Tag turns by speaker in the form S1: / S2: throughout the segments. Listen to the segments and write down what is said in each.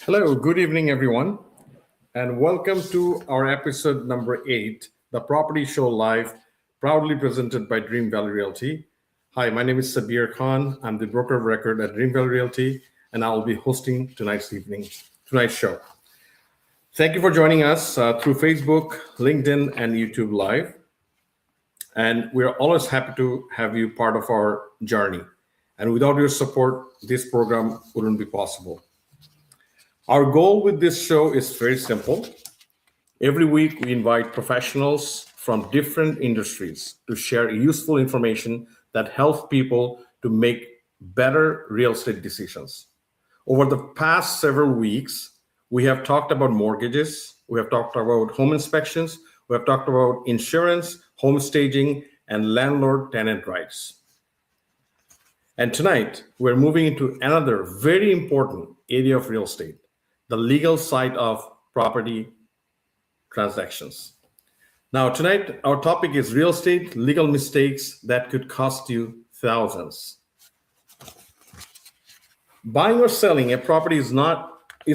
S1: Hello, good evening, everyone, and welcome to our episode number 8, the Property Show Live, proudly presented by Dream Valley Realty. Hi, my name is Sabbir Khan. I'm the broker of record at Dream Valley Realty, and I'll be hosting tonight's show. Thank you for joining us through Facebook, LinkedIn, and YouTube Live. And we're always happy to have you part of our journey. And without your support, this program wouldn't be possible. Our goal with this show is very simple. Every week, we invite professionals from different industries to share useful information that helps people to make better real estate decisions. Over the past several weeks, we have talked about mortgages, we have talked about home inspections, we have talked about insurance, home staging, and landlord-tenant rights. And tonight, we're moving into another very important area of real estate, the legal side of property transactions. Now, tonight, our topic is real estate legal mistakes that could cost you thousands. Buying or selling a property is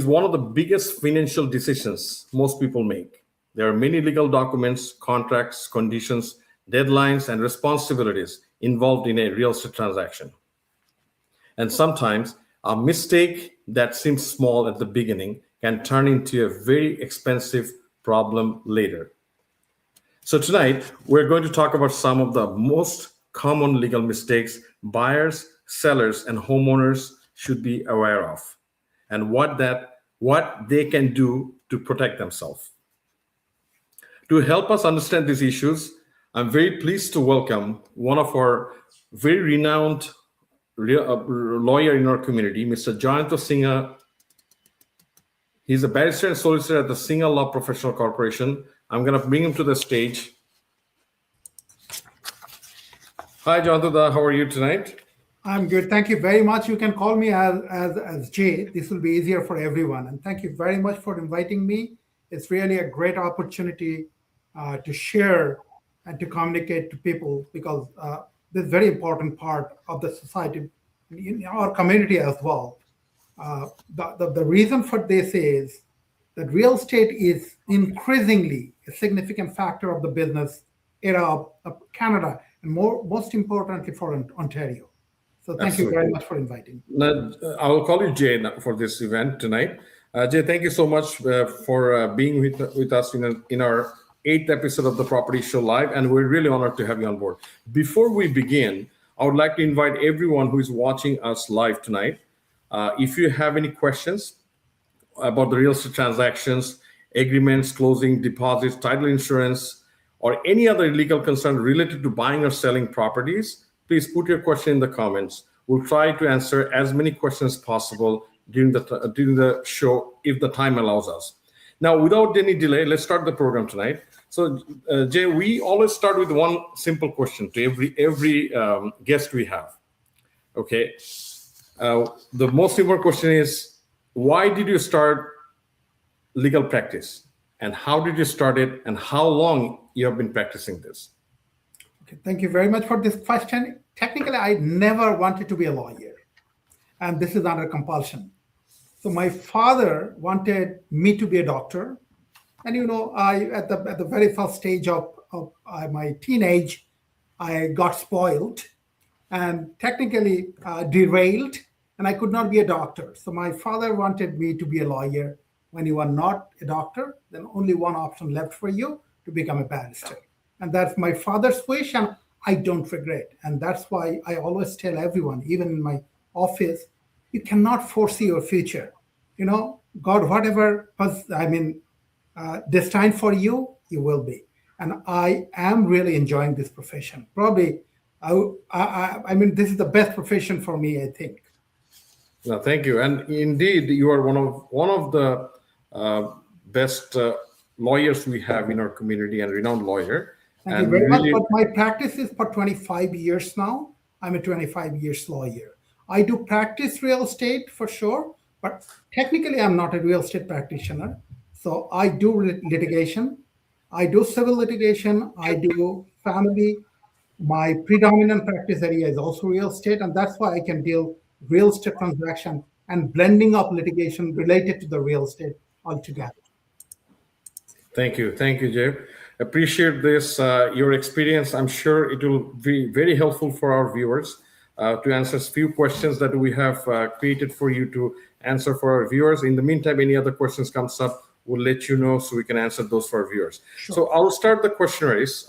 S1: one of the biggest financial decisions most people make. There are many legal documents, contracts, conditions, deadlines, and responsibilities involved in a real estate transaction. And sometimes a mistake that seems small at the beginning can turn into a very expensive problem later. So tonight, we're going to talk about some of the most common legal mistakes buyers, sellers, and homeowners should be aware of, and what they can do to protect themselves. To help us understand these issues, I'm very pleased to welcome one of our very renowned lawyer in our community, Mr. Jayanta Singha. He's a barrister and solicitor at the Singha Law Professional Corporation. I'm going to bring him to the stage. Hi, Jayanta. How are you tonight?
S2: I'm good. Thank you very much. You can call me as Jay. This will be easier for everyone. And thank you very much for inviting me. It's really a great opportunity to share and to communicate to people because this is a very important part of the society, in our community as well. The reason for this is that real estate is increasingly a significant factor of the business era of Canada, and most importantly for Ontario. So thank you very much for inviting me.
S1: Now, I will call you Jay for this event tonight. Jay, thank you so much for being with us in our 8th episode of the Property Show Live, and we're really honored to have you on board. Before we begin, I would like to invite everyone who is watching us live tonight. If you have any questions about the real estate transactions, agreements, closing, deposits, title insurance, or any other legal concern related to buying or selling properties, please put your question in the comments. We'll try to answer as many questions as possible during the show if the time allows us. Now, without any delay, let's start the program tonight. So, Jay, we always start with one simple question to every guest we have. Okay. The most important question is, why did you start legal practice? And how did you start it? And how long you have been practicing this?
S2: Okay, thank you very much for this question. Technically, I never wanted to be a lawyer. And this is under compulsion. So my father wanted me to be a doctor. And I at the very first stage of my teenage, I got spoiled and technically derailed, and I could not be a doctor. So my father wanted me to be a lawyer. When you are not a doctor, then only one option left for you to become a barrister. And that's my father's wish, and I don't regret. And that's why I always tell everyone, even in my office, you cannot foresee your future. God, whatever destined for you, you will be. And I am really enjoying this profession. Probably, this is the best profession for me, I think.
S1: No, thank you. And indeed, you are one of the best lawyers we have in our community, and renowned lawyer.
S2: Thank you very much. But my practice is for 25 years now. I'm a 25 years lawyer. I do practice real estate for sure, but technically I'm not a real estate practitioner. So I do litigation. I do civil litigation. I do family. My predominant practice area is also real estate, and that's why I can deal real estate transaction and blending of litigation related to the real estate altogether.
S1: Thank you. Thank you, Jay. Appreciate this, your experience. I'm sure it will be very helpful for our viewers to answer a few questions that we have created for you to answer for our viewers. In the meantime, any other questions comes up, we'll let you know so we can answer those for our viewers.
S2: Sure.
S1: So I'll start the questionnaires.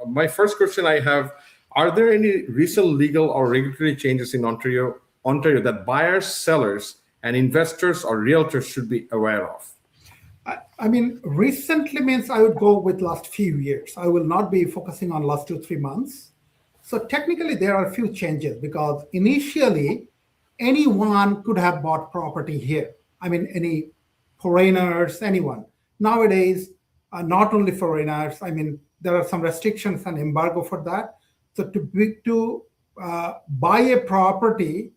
S1: My first question I have, are there any recent legal or regulatory changes in Ontario that buyers, sellers, and investors or realtors should be aware of?
S2: I mean, recently means I would go with last few years. I will not be focusing on last 2-3 months. So technically there are a few changes because initially anyone could have bought property here. I mean, any foreigners, anyone. Nowadays, not only foreigners, I mean, there are some restrictions and embargo for that. So to buy a property,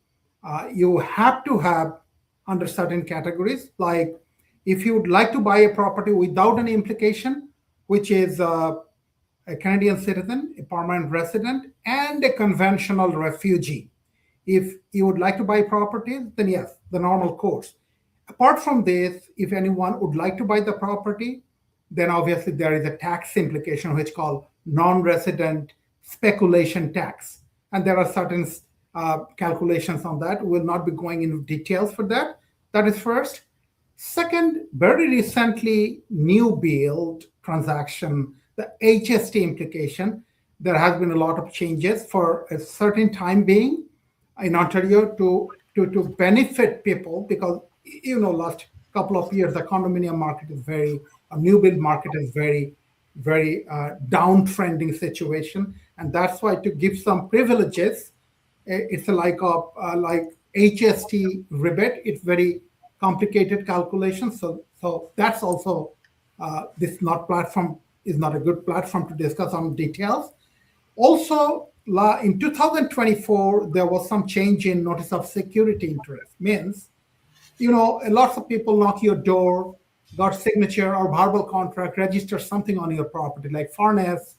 S2: you have to have under certain categories, like if you would like to buy a property without any implication, which is a Canadian citizen, a permanent resident, and a conventional refugee. If you would like to buy properties, then yes, the normal course. Apart from this, if anyone would like to buy the property, then obviously there is a tax implication which called non-resident speculation tax. And there are certain calculations on that. We'll not be going into details for that. That is first. Second, very recently, new build transaction, the HST implication, there has been a lot of changes for a certain time being in Ontario to benefit people because, you know, last couple of years, the condominium market is new build market is very downtrending situation. And that's why to give some privileges, it's like HST rebate. It's very complicated calculations. So that's also this platform is not a good platform to discuss on details. Also, in 2024, there was some change in notice of security interest. Means, you know, lots of people knock your door, got signature or verbal contract, register something on your property like furnace,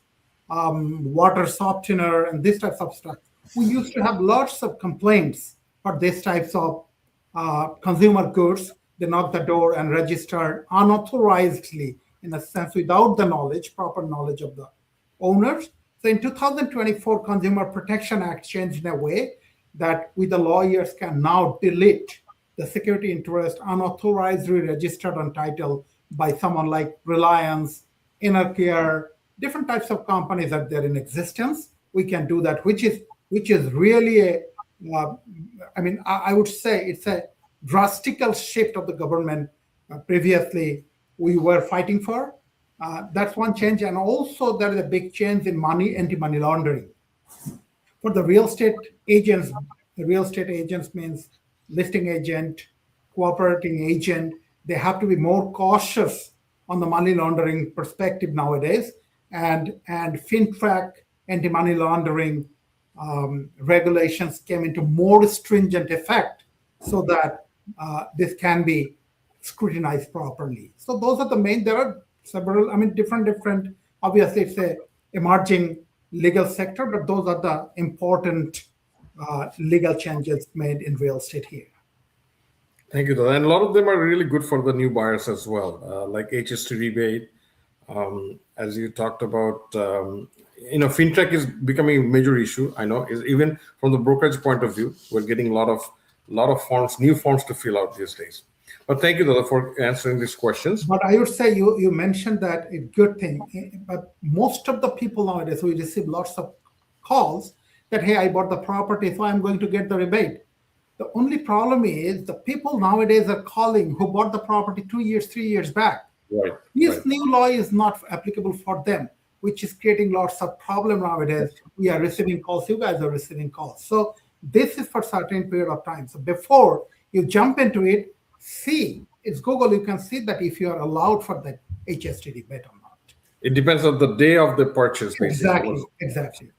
S2: water softener, and this types of stuff. We used to have lots of complaints for these types of consumer goods. They knock the door and register unauthorizedly, in a sense, without the proper knowledge of the owners. So in 2024, Consumer Protection Act changed in a way that we, the lawyers, can now delete the security interest unauthorizedly registered on title by someone like Reliance, Inner Care, different types of companies that they're in existence. We can do that, which is really I would say it's a drastical shift of the government. Previously, we were fighting for. That's one change. And also there is a big change in anti-money laundering. For the real estate agents means listing agent, cooperating agent. They have to be more cautious on the money laundering perspective nowadays. And FinTrack anti-money laundering regulations came into more stringent effect so that this can be scrutinized properly. So those are the main. There are several, different. Obviously, it's a emerging legal sector, but those are the important legal changes made in real estate here.
S1: Thank you, Dada. And a lot of them are really good for the new buyers as well, like HST rebate. As you talked about, FinTech is becoming a major issue. I know, even from the brokerage point of view, we're getting a lot of forms, new forms to fill out these days. But thank you, Dada, for answering these questions.
S2: But I would say you mentioned that a good thing. But most of the people nowadays, we receive lots of calls that, hey, I bought the property, so I'm going to get the rebate. The only problem is the people nowadays are calling who bought the property 2 years, 3 years back.
S1: Right.
S2: This new law is not applicable for them, which is creating lots of problem nowadays. We are receiving calls, you guys are receiving calls. So this is for certain period of time. So before you jump into it, see, it's Google, you can see that if you are allowed for the HST rebate or not.
S1: It depends on the day of the purchase, basically.
S2: Exactly.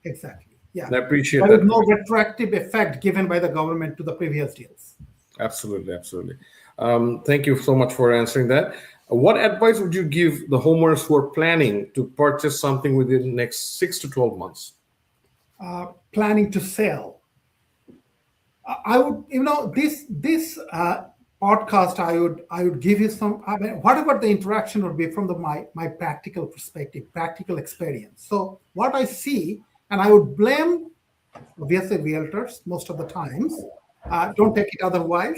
S2: Yeah.
S1: And I appreciate
S2: there
S1: that.
S2: is no retroactive effect given by the government to the previous deals.
S1: Absolutely. Thank you so much for answering that. What advice would you give the homeowners who are planning to purchase something within the next 6 to 12 months?
S2: Planning to sell. I would, this podcast, I would give you some. I mean, whatever the interaction would be from my practical perspective, practical experience. So what I see, and I would blame obviously realtors most of the times. Don't take it otherwise.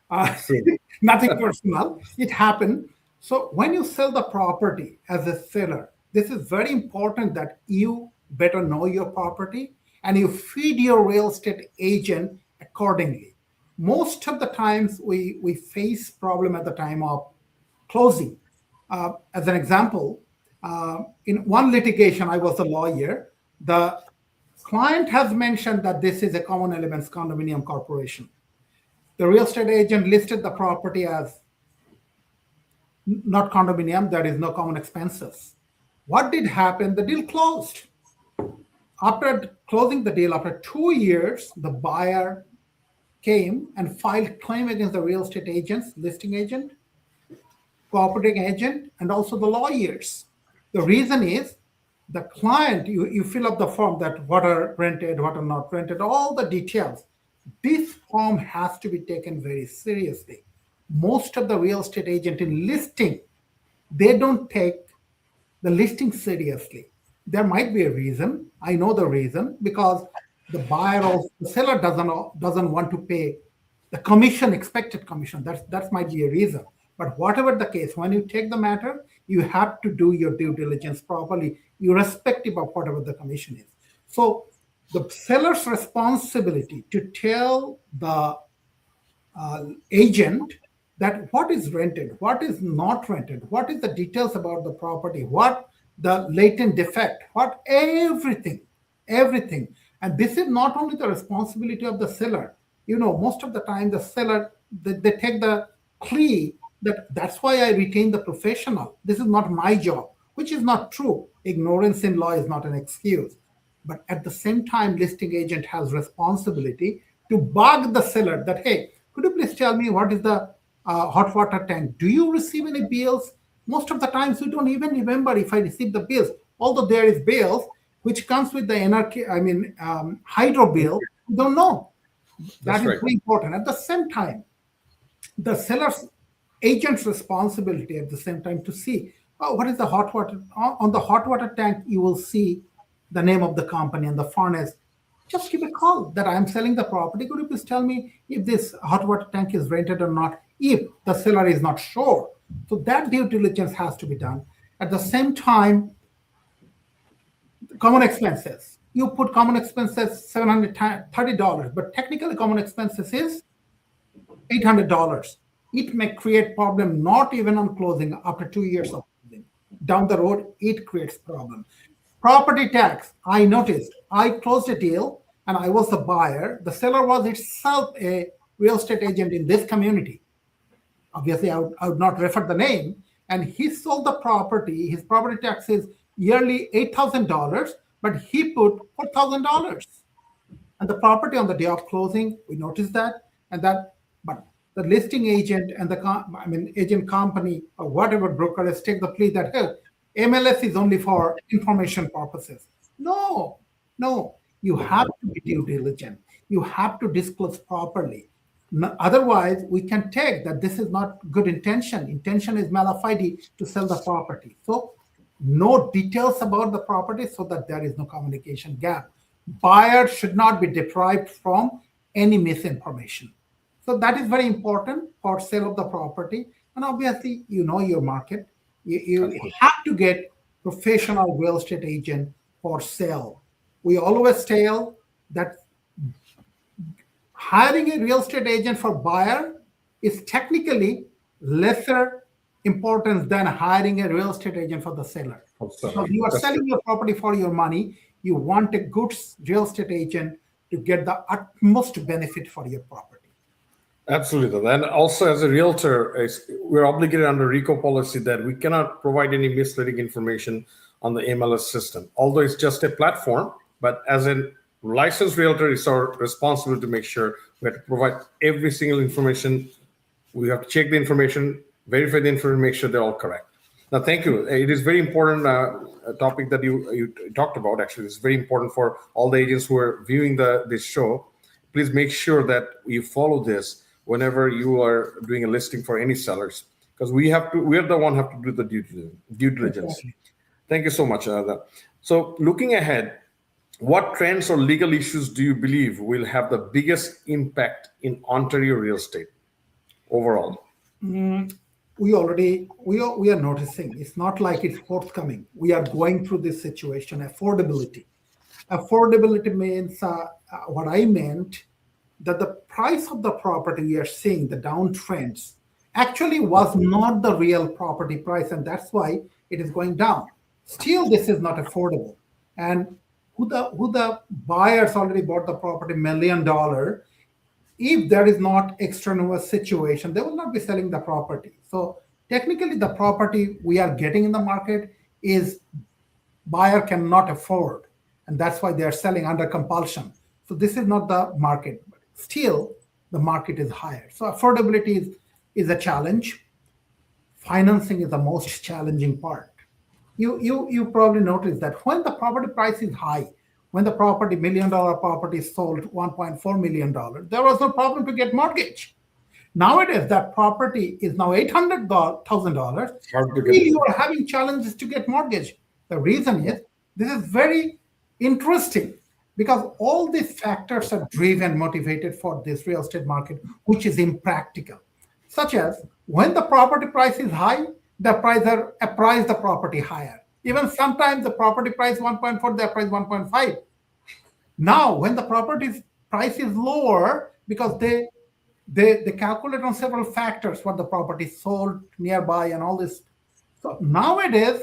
S2: Uh,
S1: Sure.
S2: Nothing personal. It happened. So when you sell the property as a seller, this is very important that you better know your property and you feed your real estate agent accordingly. Most of the times we face problem at the time of closing. As an example, in one litigation, I was a lawyer. The client has mentioned that this is a common elements condominium corporation. The real estate agent listed the property as not condominium, there is no common expenses. What did happen? The deal closed. After closing the deal, after 2 years, the buyer came and filed claim against the real estate agents, listing agent, cooperating agent, and also the lawyers. The reason is the client, you fill up the form that what are rented, what are not rented, all the details. This form has to be taken very seriously. Most of the real estate agent in listing, they don't take the listing seriously. There might be a reason. I know the reason because the buyer or the seller doesn't want to pay the commission, expected commission. That might be a reason. But whatever the case, when you take the matter, you have to do your due diligence properly, irrespective of whatever the commission is. So the seller's responsibility to tell the agent that what is rented, what is not rented, what is the details about the property, what the latent defect, what everything. And this is not only the responsibility of the seller. Most of the time the seller, they take the plea that that's why I retain the professional. This is not my job, which is not true. Ignorance in law is not an excuse. But at the same time, listing agent has responsibility to bug the seller that, hey, could you please tell me what is the hot water tank? Do you receive any bills? Most of the times we don't even remember if I receive the bills, although there is bills which comes with the hydro bill. We don't know. That is very important. At the same time, the seller's agent's responsibility at the same time to see what is the hot water on the hot water tank. You will see the name of the company and the furnace. Just give a call that I am selling the property. Could you please tell me if this hot water tank is rented or not, if the seller is not sure? So that due diligence has to be done. At the same time, common expenses. You put common expenses $730, but technically common expenses is $800. It may create problem not even on closing after 2 years of closing. Down the road, it creates problem. Property tax, I noticed. I closed a deal and I was the buyer. The seller was itself a real estate agent in this community. Obviously, I would not refer the name. And he sold the property. His property tax is yearly $8,000, but he put $4,000. And the property on the day of closing, we noticed that. But the listing agent and the agent company or whatever broker, let's take the plea that, hey, MLS is only for information purposes. No. You have to be due diligent. You have to disclose properly. Otherwise, we can take that this is not good intention. Intention is mala fide to sell the property. So know details about the property so that there is no communication gap. Buyer should not be deprived from any misinformation. So that is very important for sale of the property. And obviously, you know your market. You have to get professional real estate agent for sale. We always tell that hiring a real estate agent for buyer is technically lesser importance than hiring a real estate agent for the seller. So you are selling your property for your money. You want a good real estate agent to get the utmost benefit for your property.
S1: Absolutely. And also as a realtor, we're obligated under RICO policy that we cannot provide any misleading information on the MLS system. Although it's just a platform, but as a licensed realtor, it's our responsibility to make sure we have to provide every single information. We have to check the information, verify the information, make sure they're all correct. Now, thank you. It is very important topic that you talked about. Actually, it's very important for all the agents who are viewing this show. please make sure that you follow this whenever you are doing a listing for any sellers, because we're the one have to do the due diligence.
S2: Exactly.
S1: Thank you so much, Ada. So looking ahead, what trends or legal issues do you believe will have the biggest impact in Ontario real estate overall?
S2: We are noticing. It's not like it's forthcoming. We are going through this situation. Affordability means what I meant, that the price of the property we are seeing, the downtrends, actually was not the real property price, and that's why it is going down. Still, this is not affordable. And who the buyers already bought the property $1 million, if there is not extraneous situation, they will not be selling the property. So technically, the property we are getting in the market is buyer cannot afford, and that's why they are selling under compulsion. So this is not the market, but still the market is higher. So affordability is a challenge. Financing is the most challenging part. You probably noticed that when the property price is high, when the property $1 million property sold $1.4 million, there was no problem to get mortgage. Nowadays, that property is now $800,000.
S1: Hard to
S2: Still,
S1: get.
S2: you are having challenges to get mortgage. The reason is this is very interesting because all these factors are driven, motivated for this real estate market, which is impractical. Such as when the property price is high, the pricer appraise the property higher. Even sometimes the property price 1.4, they appraise 1.5. Now, when the property price is lower, because they calculate on several factors what the property sold nearby and all this. So nowadays,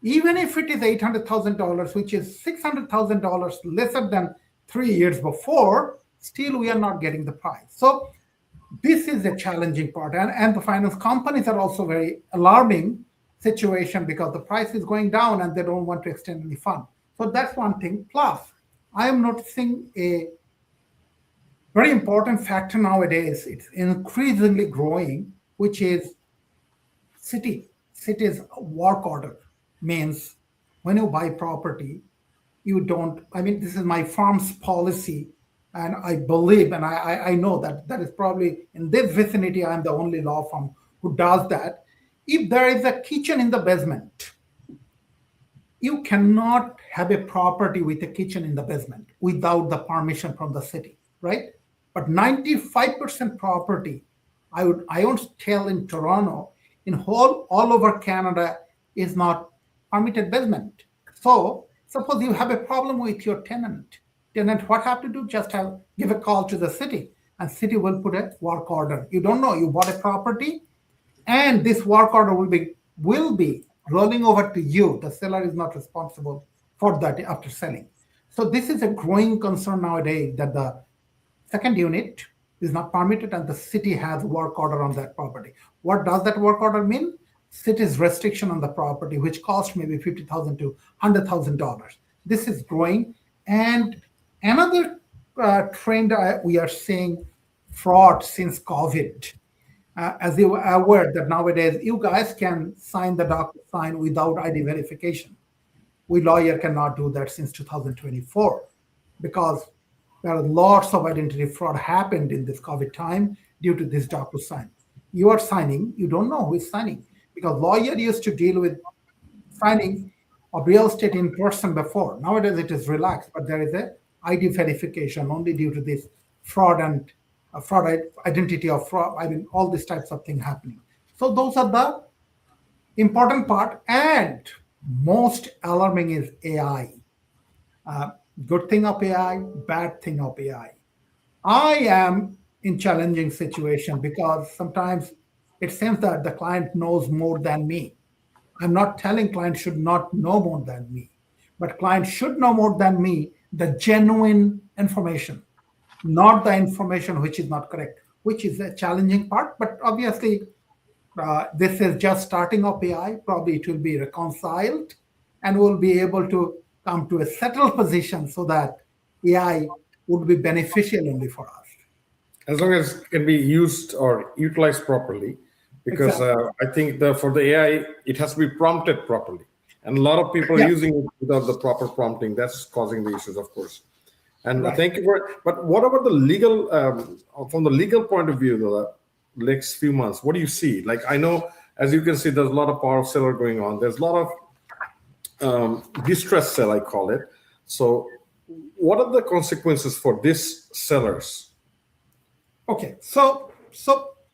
S2: even if it is $800,000, which is $600,000 lesser than 3 years before, still we are not getting the price. So this is a challenging part, and the finance companies are also very alarming situation because the price is going down and they don't want to extend any fund. So that's one thing. Plus, I am noticing a very important factor nowadays. It's increasingly growing, which is cities work order. Means when you buy property, you don't, I mean, this is my firm's policy, and I believe, and I know that that is probably in this vicinity, I'm the only law firm who does that. If there is a kitchen in the basement, you cannot have a property with a kitchen in the basement without the permission from the city, right? But 95% property, I won't tell in Toronto, in all over Canada is not permitted basement. So suppose you have a problem with your tenant. What have to do? Just give a call to the city, and city will put a work order. You don't know, you bought a property, and this work order will be rolling over to you. The seller is not responsible for that after selling. So this is a growing concern nowadays, that the second unit is not permitted and the city has work order on that property. What does that work order mean? City's restriction on the property, which cost maybe $50,000 to $100,000. This is growing. And another trend we are seeing, fraud since COVID. As you are aware that nowadays you guys can sign the DocuSign without ID verification. We lawyer cannot do that since 2024 because there are lots of identity fraud happened in this COVID time due to this DocuSign. You are signing, you don't know who is signing because lawyer used to deal with signing of real estate in person before. Nowadays it is relaxed, but there is a ID verification only due to this fraud and fraud identity of fraud. I mean, all these types of things happening. So those are the important part. And most alarming is AI. Good thing of AI, bad thing of AI. I am in challenging situation because sometimes it seems that the client knows more than me. I'm not telling client should not know more than me, but client should know more than me the genuine information, not the information which is not correct, which is a challenging part. But obviously, this is just starting of AI. Probably it will be reconciled and we'll be able to come to a settled position so that AI would be beneficial only for us.
S1: As long as it can be used or utilized properly, because
S2: Exactly.
S1: I think for the AI, it has to be prompted properly. And a lot of people are
S2: Yeah.
S1: using it without the proper prompting. That's causing the issues, of course. And
S2: Right.
S1: thank you for. But what about the legal, from the legal point of view, the next few months? What do you see? Like I know, as you can see, there's a lot of power of seller going on. There's a lot of distress sell, I call it. So, what are the consequences for these sellers?
S2: Okay, so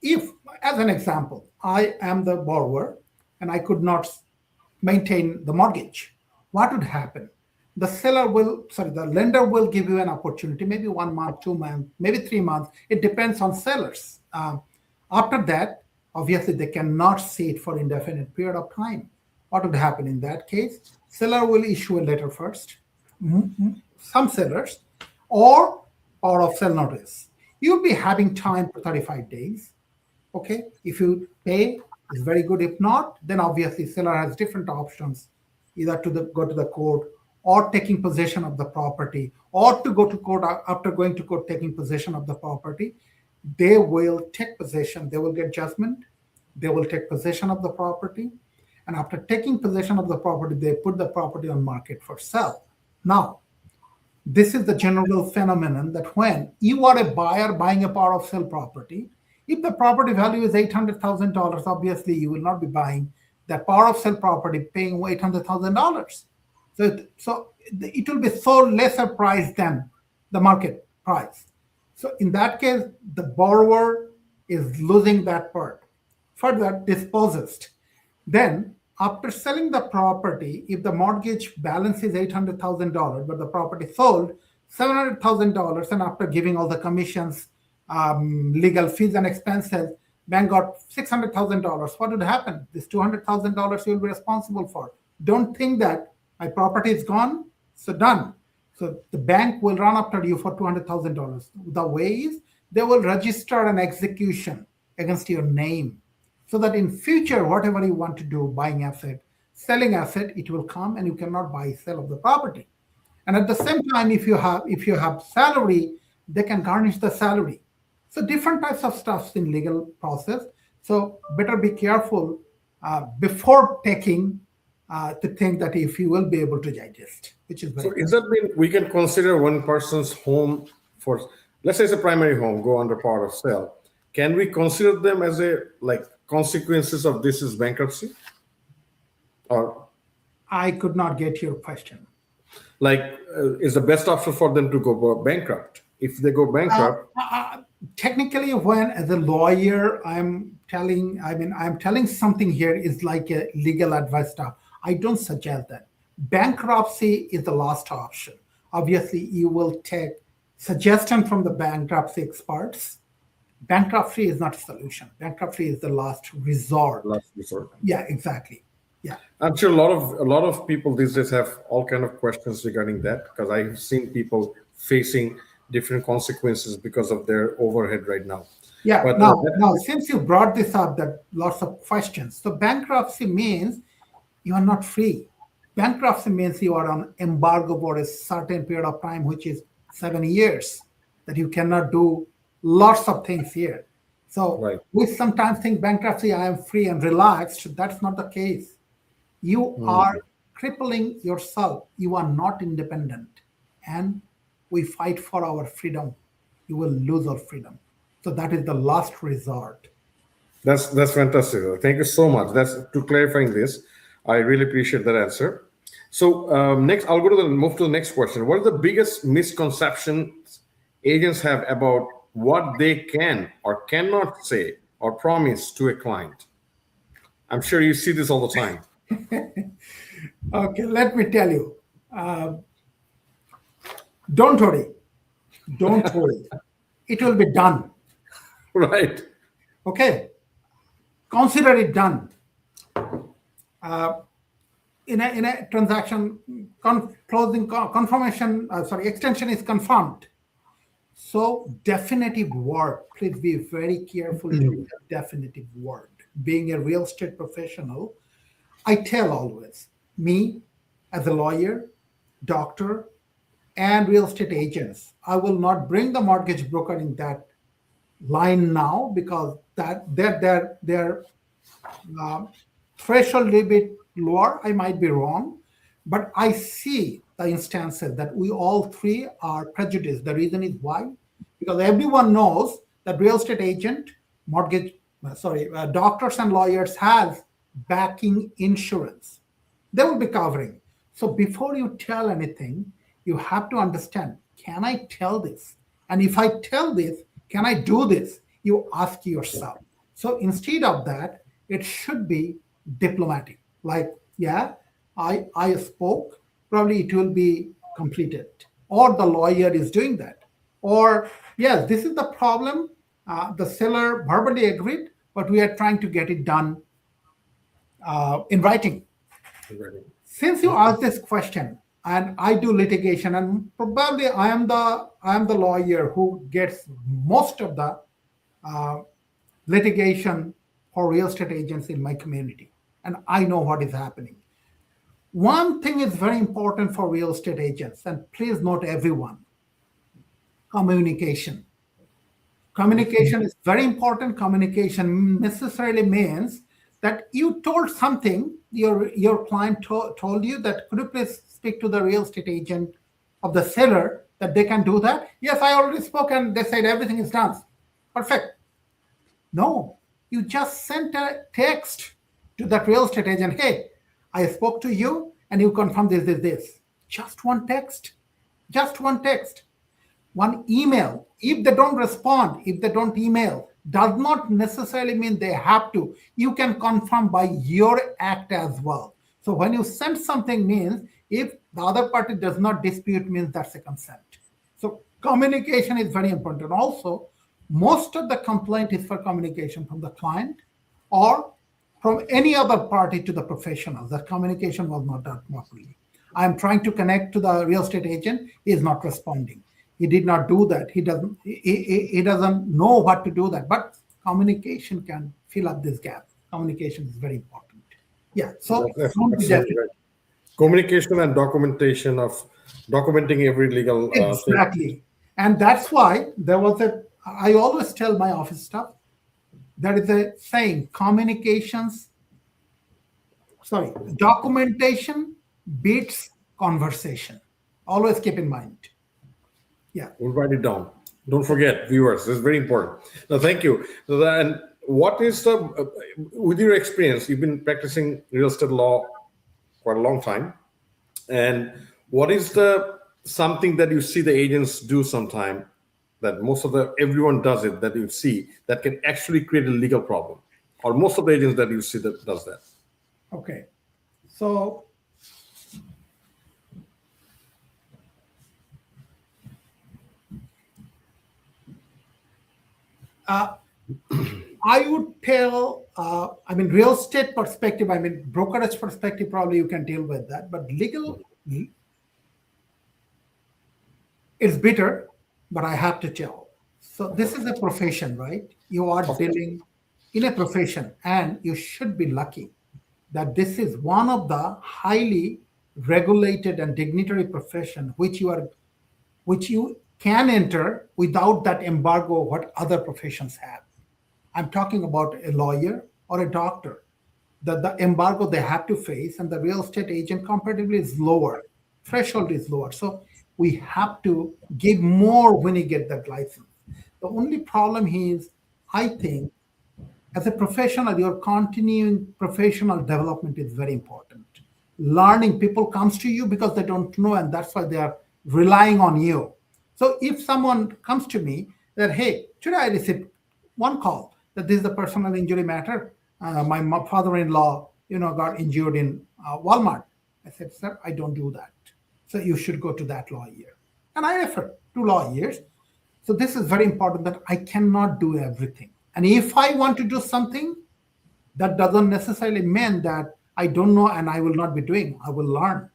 S2: if, as an example, I am the borrower and I could not maintain the mortgage, what would happen? The lender will give you an opportunity, maybe 1 month, 2 months, maybe 3 months. It depends on sellers. After that, obviously, they cannot see it for indefinite period of time. What would happen in that case? Seller will issue a letter first, some sellers, or power of sell notice. You'll be having time for 35 days. Okay, if you pay, it's very good. If not, then obviously seller has different options, either go to the court, or taking possession of the property, or to go to court. After going to court, taking possession of the property, they will take possession. They will get judgment. They will take possession of the property, and after taking possession of the property, they put the property on market for sale. Now, this is the general phenomenon that when you are a buyer buying a power of sale property, if the property value is $800,000, obviously you will not be buying that power of sale property paying $800,000. So it will be sold lesser price than the market price. So in that case, the borrower is losing that part. Further, dispossessed. Then, after selling the property, if the mortgage balance is $800,000, but the property sold $700,000, and after giving all the commissions, legal fees, and expenses, bank got $600,000. What would happen? This $200,000 you will be responsible for. Don't think that my property is gone, so done. So the bank will run after you for $200,000. The way is they will register an execution against your name, so that in future, whatever you want to do, buying asset, selling asset, it will come and you cannot buy, sell of the property. And at the same time, if you have salary, they can garnish the salary. So different types of stuffs in legal process. So better be careful before taking to think that if you will be able to digest, which is very
S1: So, is that mean we can consider one person's home for, let's say, it's a primary home, go under power of sale? Can we consider them as a like consequences of this is bankruptcy? Or
S2: I could not get your question.
S1: like is the best option for them to go bankrupt? If they go bankrupt,
S2: Technically, when as a lawyer, I'm telling something here is like a legal advice stuff. I don't suggest that. Bankruptcy is the last option. Obviously, you will take suggestion from the bankruptcy experts. Bankruptcy is not a solution. Bankruptcy is the last resort.
S1: last resort.
S2: Yeah, exactly. Yeah.
S1: I'm sure a lot of people these days have all kind of questions regarding that because I've seen people facing different consequences because of their overhead right now.
S2: Yeah.
S1: But
S2: Now, since you brought this up, that lots of questions. So bankruptcy means you are not free. Bankruptcy means you are on embargo for a certain period of time, which is 7 years, that you cannot do lots of things here. So
S1: Right.
S2: we sometimes think bankruptcy, I am free and relaxed. That's not the case. You are crippling yourself. You are not independent. And we fight for our freedom. You will lose our freedom. So that is the last resort.
S1: That's fantastic. Thank you so much. That's to clarifying this. I really appreciate that answer. So next, I'll move to the next question. What are the biggest misconceptions agents have about what they can or cannot say or promise to a client? I'm sure you see this all the time.
S2: Okay, let me tell you. Don't worry. Don't worry. It will be done.
S1: Right.
S2: Okay. Consider it done. In a transaction, extension is confirmed. So definitive word. Please be very careful to use a definitive word. Being a real estate professional, I tell always, me as a lawyer, doctor, and real estate agents, I will not bring the mortgage broker in that line now because that their threshold a little bit lower. I might be wrong, but I see the instances that we all three are prejudiced. The reason is why? Because everyone knows that real estate agent, doctors and lawyers have backing insurance. They will be covering. So before you tell anything, you have to understand, can I tell this? And if I tell this, can I do this? You ask yourself. So instead of that, it should be diplomatic. Like, yeah, I spoke, probably it will be completed. Or the lawyer is doing that. Or, yes, this is the problem. The seller verbally agreed, but we are trying to get it done in writing. Since you asked this question, and I do litigation, and probably I am the lawyer who gets most of the litigation for real estate agents in my community, and I know what is happening. One thing is very important for real estate agents, and please note everyone: communication. Communication is very important. Communication necessarily means that you told something, your client told you that, could you please speak to the real estate agent of the seller that they can do that? Yes, I already spoke and they said everything is done. Perfect. No, you just sent a text to that real estate agent. Hey, I spoke to you and you confirmed this. Just one text. Just one text. One email. If they don't respond, if they don't email, does not necessarily mean they have to. You can confirm by your act as well. So when you send something means if the other party does not dispute means that's a consent. So communication is very important. Also, most of the complaint is for communication from the client or from any other party to the professional. That communication was not done properly. I'm trying to connect to the real estate agent. He is not responding. He did not do that. He doesn't know what to do that. But communication can fill up this gap. Communication is very important. Yeah. So
S1: right. Communication and documentation of documenting every legal
S2: exactly.
S1: thing.
S2: And that's why there was I always tell my office staff, there is a saying, documentation beats conversation. Always keep in mind. Yeah.
S1: We'll write it down. Don't forget, viewers. This is very important. Now, thank you. And what is with your experience, you've been practicing real estate law quite a long time. And what is something that you see the agents do sometime that everyone does it, that you see that can actually create a legal problem? Or most of the agents that you see that does that?
S2: Okay. So I would tell, real estate perspective, brokerage perspective, probably you can deal with that. But legal is bitter, but I have to tell. So this is a profession, right? You are dealing in a profession, and you should be lucky that this is one of the highly regulated and dignitary profession which you can enter without that embargo what other professions have. I'm talking about a lawyer or a doctor. The embargo they have to face, and the real estate agent comparatively is lower. Threshold is lower. So we have to give more when you get that license. The only problem is, I think, as a professional, your continuing professional development is very important. Learning, people comes to you because they don't know, and that's why they are relying on you. So if someone comes to me that, hey, today I received one call that this is the personal injury matter. My father-in-law, got injured in Walmart. I said, sir, I don't do that. So you should go to that lawyer. And I refer to lawyers. So this is very important that I cannot do everything. And if I want to do something, that doesn't necessarily mean that I don't know and I will not be doing. I will learn.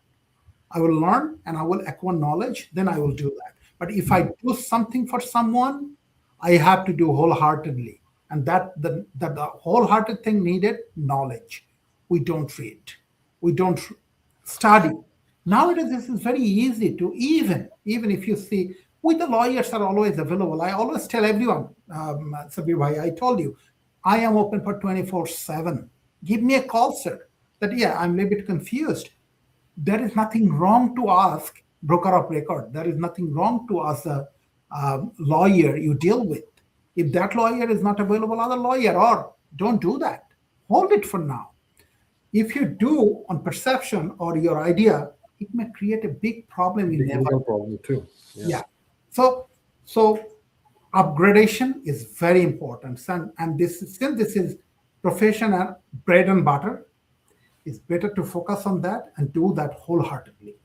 S2: I will learn and I will acquire knowledge, then I will do that. But if I do something for someone, I have to do wholeheartedly. And the wholehearted thing needed knowledge. We don't read. We don't study. Nowadays, this is very easy to even if you see, the lawyers are always available. I always tell everyone, Sabbir, I told you, I am open for 24/7. Give me a call, sir. That, I'm a little bit confused. there is nothing wrong to ask broker of record. There is nothing wrong to ask a lawyer you deal with. If that lawyer is not available, other lawyer, or don't do that. Hold it for now. If you do on perception or your idea, it may create a big problem in
S1: Big
S2: never.
S1: legal problem too.
S2: Yeah. So upgradation is very important. And since this is professional bread and butter, it's better to focus on that and do that wholeheartedly.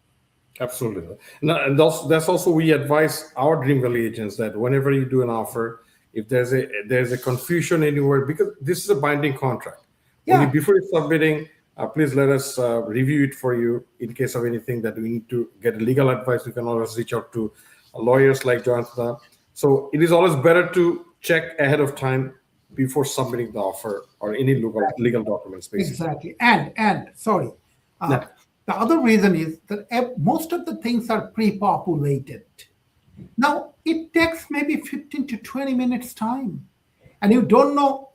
S1: Absolutely. Now, and that's also we advise our Dream Valley agents that whenever you do an offer, if there's a confusion anywhere, because this is a binding contract.
S2: Yeah.
S1: Before you're submitting, please let us review it for you in case of anything that we need to get legal advice. You can always reach out to lawyers like Jayanta. So it is always better to check ahead of time before submitting the offer or any legal documents, basically.
S2: Exactly. And sorry,
S1: Yeah.
S2: the other reason is that most of the things are pre-populated. Now, it takes maybe 15 to 20 minutes time. And you don't know,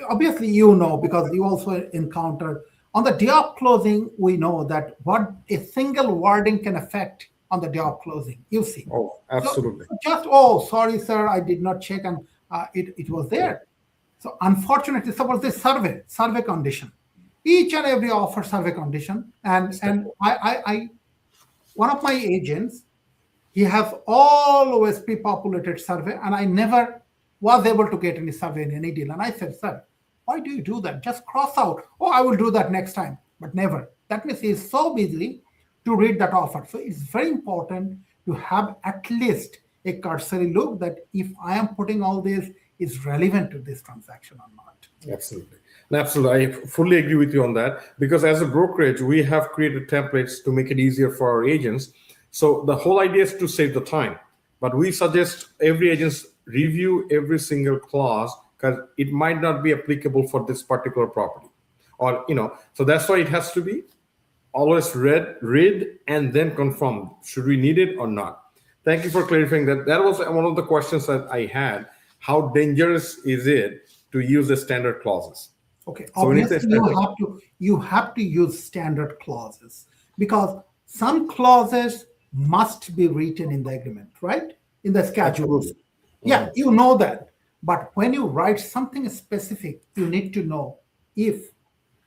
S2: obviously you know, because you also encounter, on the day of closing, we know that what a single wording can affect on the day of closing. You see.
S1: Oh, absolutely.
S2: So just, sorry, sir, I did not check, and it was there. So unfortunately, suppose this survey condition, each and every offer survey condition, and I one of my agents, he has always pre-populated survey, and I never was able to get any survey in any deal. And I said, sir, why do you do that? Just cross out. Oh, I will do that next time, but never. That means he is so busy to read that offer. So it's very important to have at least a cursory look that if I am putting all this is relevant to this transaction or not.
S1: Absolutely. Absolutely. I fully agree with you on that, because as a brokerage, we have created templates to make it easier for our agents. So the whole idea is to save the time, but we suggest every agent review every single clause because it might not be applicable for this particular property, or so that's why it has to be always read and then confirmed. Should we need it or not? Thank you for clarifying that. That was one of the questions that I had. How dangerous is it to use the standard clauses?
S2: Okay,
S1: So
S2: obviously you have to use standard clauses, because some clauses must be written in the agreement, right? In the schedules.
S1: Absolutely.
S2: Yeah, you know that. But when you write something specific, you need to know if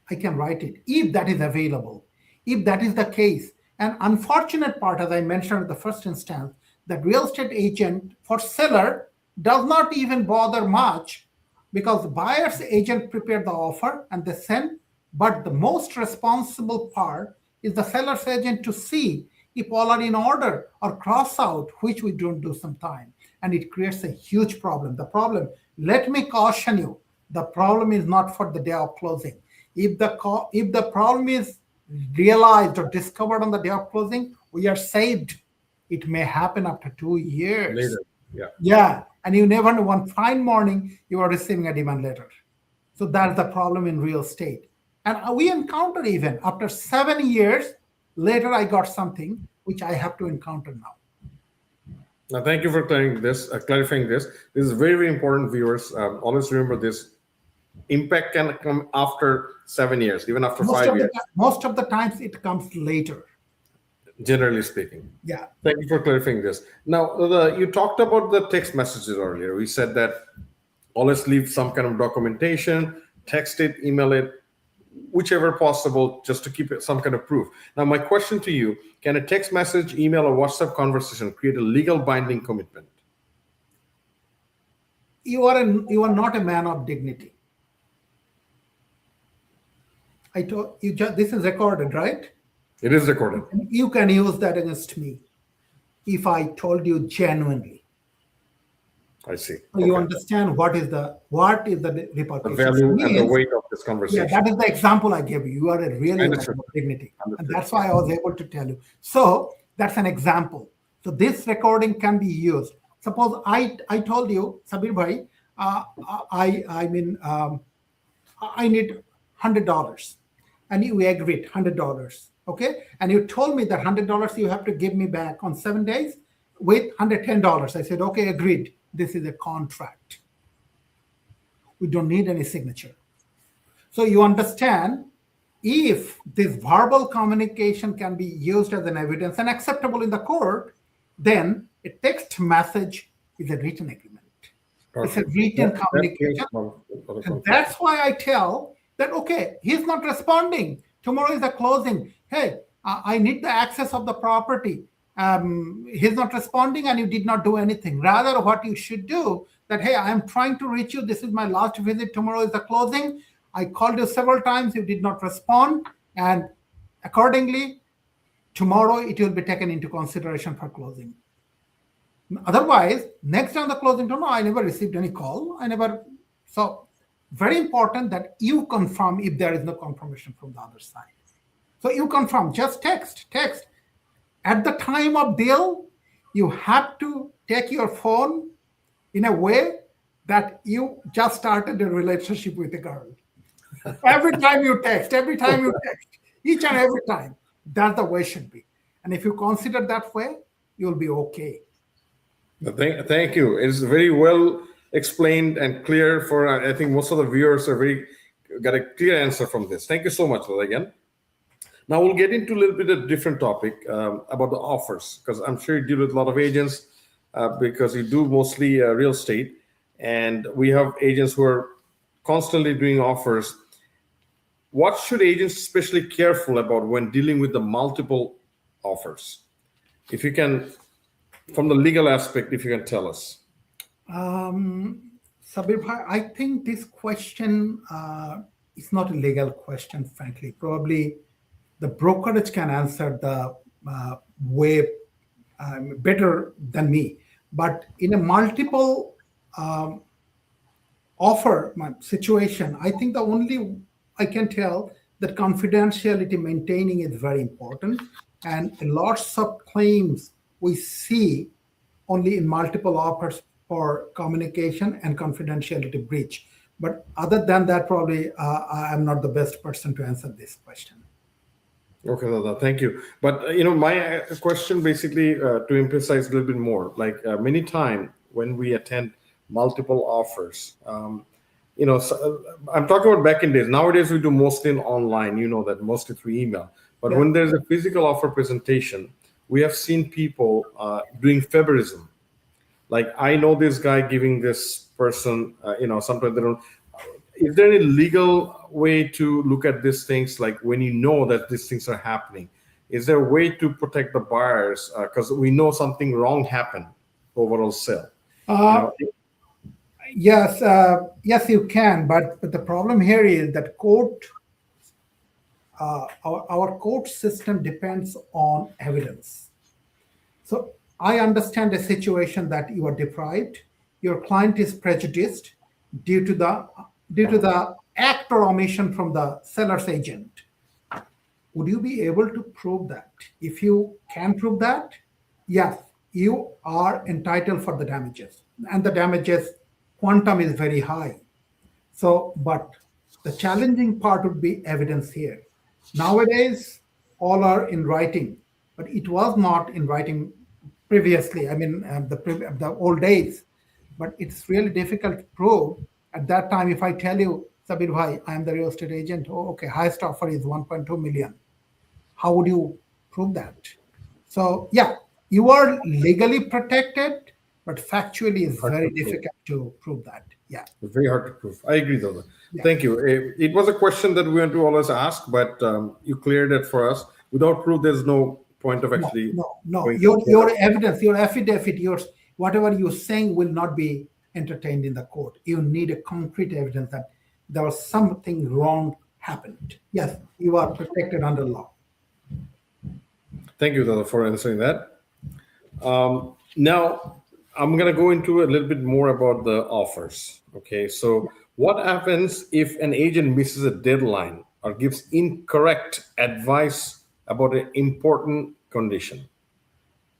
S2: I can write it, if that is available, if that is the case. And unfortunate part, as I mentioned in the first instance, that real estate agent for seller does not even bother much, because the buyer's agent prepared the offer and they send, but the most responsible part is the seller's agent to see if all are in order or cross out, which we don't do sometimes. And it creates a huge problem. The problem, let me caution you, the problem is not for the day of closing. If the problem is realized or discovered on the day of closing, we are saved. It may happen after 2 years.
S1: Later. Yeah.
S2: Yeah. And you never know, one fine morning, you are receiving a demand letter. So that's the problem in real estate. And we encounter even after 7 years, later I got something which I have to encounter now.
S1: Now, thank you for clarifying this. This is very, very important, viewers. Always remember this. Impact can come after 7 years, even after 5 years.
S2: Most of the times it comes later.
S1: Generally speaking.
S2: Yeah.
S1: Thank you for clarifying this. Now, you talked about the text messages earlier. We said that always leave some kind of documentation, text it, email it, whichever possible, just to keep it some kind of proof. Now, my question to you, can a text message, email, or WhatsApp conversation create a legal binding commitment?
S2: You are not a man of dignity. I told you, this is recorded, right?
S1: It is recorded.
S2: You can use that against me if I told you genuinely.
S1: I see.
S2: So you understand what is the repercussion.
S1: The value and the weight of this conversation.
S2: Yeah, that is the example I gave you. You are a really man of dignity. And that's why I was able to tell you. So that's an example. So this recording can be used. Suppose I told you, Sabbir bhai, I need $100, and you agreed $100. Okay, and you told me that $100 you have to give me back on 7 days with $110. I said, okay, agreed. This is a contract. We don't need any signature. So you understand if this verbal communication can be used as an evidence and acceptable in the court, then a text message is a written agreement. It's a
S1: Perfect.
S2: written
S1: That clears
S2: communication.
S1: a lot of
S2: And
S1: confusion.
S2: that's why I tell that, okay, he's not responding. Tomorrow is the closing. Hey, I need the access of the property. He's not responding and you did not do anything. Rather, what you should do that, hey, I am trying to reach you. This is my last visit. Tomorrow is the closing. I called you several times. You did not respond. And accordingly, tomorrow it will be taken into consideration for closing. Otherwise, next on the closing, no, I never received any call. I never. So, very important that you confirm if there is no confirmation from the other side. So you confirm, just text. At the time of deal, you have to take your phone in a way that you just started a relationship with a girl. Every time you text, each and every time. That's the way it should be. And if you consider that way, you'll be okay.
S1: Thank you. It's very well explained and clear for, I think most of the viewers are got a clear answer from this. Thank you so much, Lala, again. Now we'll get into a little bit of different topic about the offers, because I'm sure you deal with a lot of agents because you do mostly real estate, and we have agents who are constantly doing offers. What should agents especially careful about when dealing with the multiple offers? If you can, from the legal aspect, if you can tell us.
S2: Sabbir bhai, I think this question is not a legal question, frankly. Probably the brokerage can answer the way better than me. But in a multiple offer situation, I think the only I can tell that confidentiality maintaining is very important. And lots of claims we see only in multiple offers for communication and confidentiality breach. But other than that, probably I am not the best person to answer this question.
S1: Okay, Dada, thank you. But my question basically to emphasize a little bit more, like many time when we attend multiple offers, I'm talking about back in days. Nowadays we do mostly online. You know that mostly through email. But
S2: Yeah.
S1: when there's a physical offer presentation, we have seen people doing favorism. Like I know this guy giving this person, sometimes they don't. Is there any legal way to look at these things, like when you know that these things are happening? Is there a way to protect the buyers because we know something wrong happened overall sale?
S2: Uh, yes, yes, you can. But the problem here is that our court system depends on evidence. So I understand a situation that you are deprived, your client is prejudiced due to the act or omission from the seller's agent. Would you be able to prove that? If you can prove that, yes, you are entitled for the damages, and the damages quantum is very high. So, but the challenging part would be evidence here. Nowadays, all are in writing, but it was not in writing previously. I mean, the old days. But it's really difficult to prove. At that time, if I tell you, Sabbir bhai, I am the real estate agent. Oh, okay, highest offer is 1.2 million. How would you prove that? So, yeah, you are legally protected, but factually it's
S1: Hard
S2: very
S1: to prove.
S2: difficult to prove that. Yeah.
S1: It's very hard to prove. I agree, though.
S2: Yeah.
S1: Thank you. It was a question that we want to always ask, but you cleared it for us. Without proof, there's no point of actually.
S2: No.
S1: going
S2: Your evidence, your affidavit, yours, whatever you're saying will not be entertained in the court. You need a concrete evidence that there was something wrong happened. Yes, you are protected under law.
S1: Thank you, Dada, for answering that. Now, I'm going to go into a little bit more about the offers. Okay, so what happens if an agent misses a deadline or gives incorrect advice about an important condition?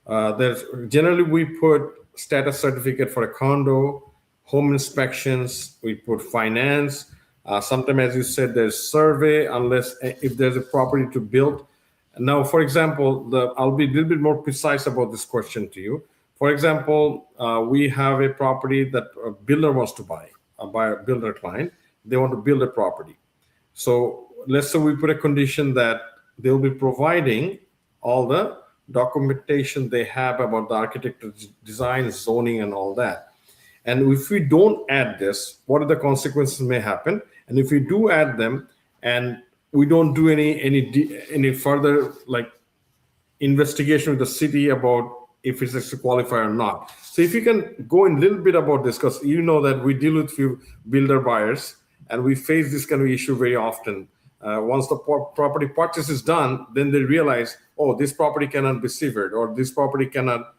S1: There's generally we put status certificate for a condo, home inspections, we put finance. Sometimes, as you said, there's survey unless if there's a property to build. Now, for example, I'll be a little bit more precise about this question to you. For example, we have a property that a builder wants to buy, a builder client. They want to build a property. So let's say we put a condition that they'll be providing all the documentation they have about the architecture design, zoning, and all that. And if we don't add this, what are the consequences may happen? And if we do add them, and we don't do any further like investigation with the city about if it's a qualifier or not. So if you can go in a little bit about this, because you know that we deal with few builder buyers and we face this kind of issue very often. Once the property purchase is done, then they realize, oh, this property cannot be severed, or this property cannot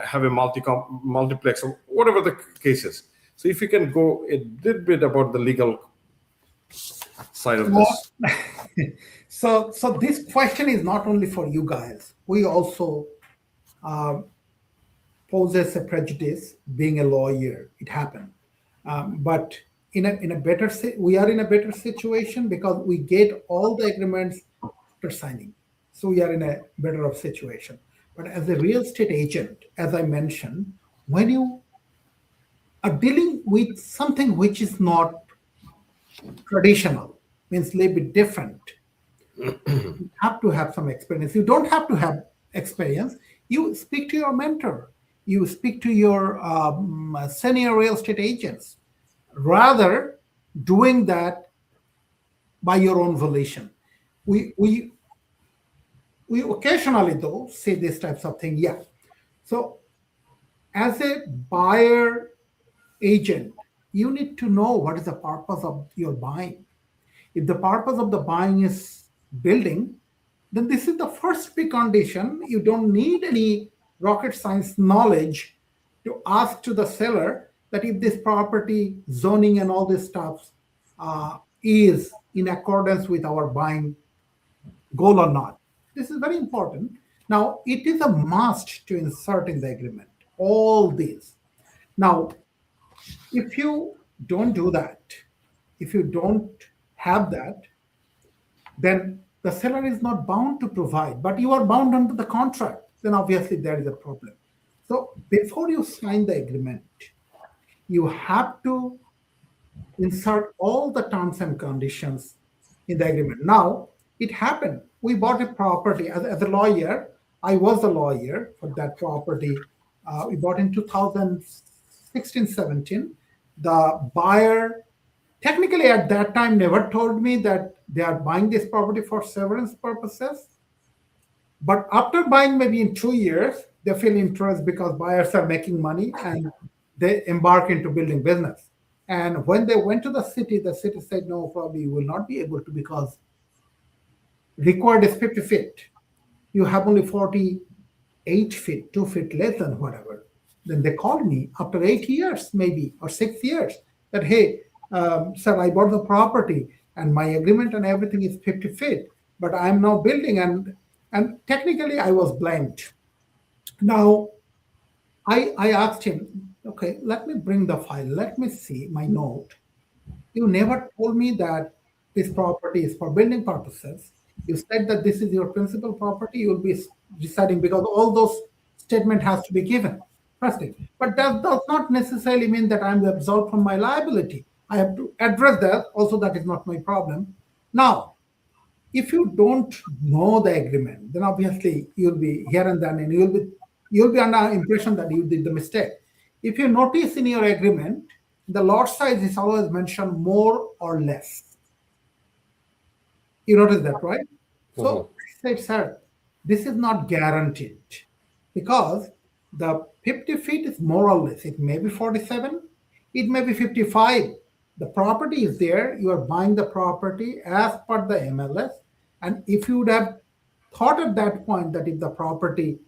S1: have a multiplex, or whatever the case is. So if you can go a little bit about the legal side of this.
S2: So this question is not only for you guys. We also poses a prejudice. Being a lawyer, it happened, but we are in a better situation because we get all the agreements after signing. So we are in a better of situation. But as a real estate agent, as I mentioned, when you are dealing with something which is not traditional, means a little bit different, you have to have some experience. You don't have to have experience. You speak to your mentor. You speak to your senior real estate agents, rather doing that by your own volition. We occasionally though say these types of things. Yeah. So as a buyer agent, you need to know what is the purpose of your buying. If the purpose of the buying is building, then this is the first precondition. You don't need any rocket science knowledge to ask to the seller that if this property zoning and all this stuff is in accordance with our buying goal or not. This is very important. Now, it is a must to insert in the agreement all these. Now, if you don't do that, if you don't have that, then the seller is not bound to provide, but you are bound under the contract. Then obviously there is a problem. So before you sign the agreement, you have to insert all the terms and conditions in the agreement. Now, it happened. We bought a property as a lawyer. I was a lawyer for that property. We bought in 2016-17. The buyer technically at that time never told me that they are buying this property for severance purposes. But after buying maybe in 2 years, they feel interest because buyers are making money and they embark into building business. And when they went to the city said, no, probably you will not be able to because required is 50 feet. You have only 48 feet, 2 feet less than whatever. Then they called me after 8 years, maybe, or 6 years, that, hey, sir, I bought the property and my agreement and everything is 50 feet, but I'm now building and technically I was blamed. Now, I asked him, okay, let me bring the file. Let me see my note. You never told me that this property is for building purposes. You said that this is your principal property. You'll be deciding because all those statement has to be given. First thing. But that does not necessarily mean that I'm absolved from my liability. I have to address that. Also, that is not my problem. Now, if you don't know the agreement, then obviously you'll be here and then, and you'll be under impression that you did the mistake. If you notice in your agreement, the lot size is always mentioned more or less. You notice that, right? So I said, sir, this is not guaranteed because the 50 feet is more or less. It may be 47, it may be 55. The property is there. You are buying the property as per the MLS. And if you would have thought at that point that if the property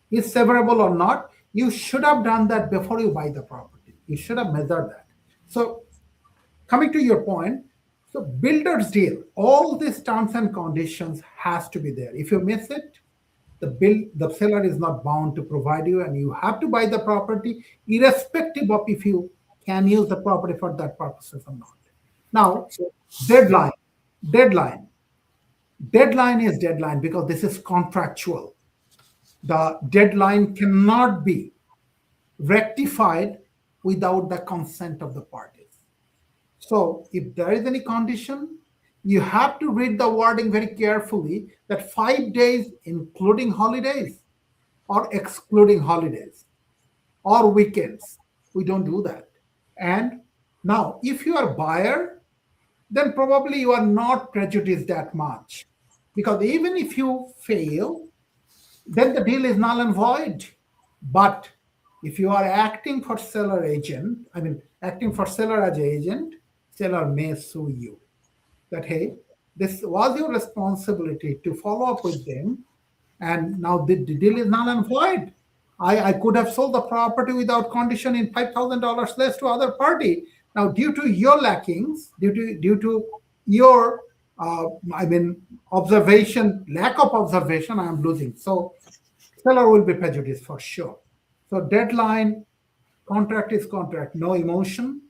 S2: is severable or not, you should have done that before you buy the property. You should have measured that. So coming to your point, so builder's deal, all these terms and conditions has to be there. If you miss it, the seller is not bound to provide you, and you have to buy the property irrespective of if you can use the property for that purposes or not. Now, deadline is deadline because this is contractual. The deadline cannot be rectified without the consent of the parties. So if there is any condition, You have to read the wording very carefully that 5 days, including holidays or excluding holidays or weekends. We don't do that. And now, if you are a buyer, then probably you are not prejudiced that much. Because even if you fail, then the deal is null and void. But if you are acting for seller agent, acting for seller as agent, seller may sue you. That, hey, this was your responsibility to follow up with them, and now the deal is null and void. I could have sold the property without condition in $5,000 less to other party. Now, due to your lackings, due to your observation, lack of observation, I am losing. So seller will be prejudiced for sure. So deadline, contract is contract, no emotion.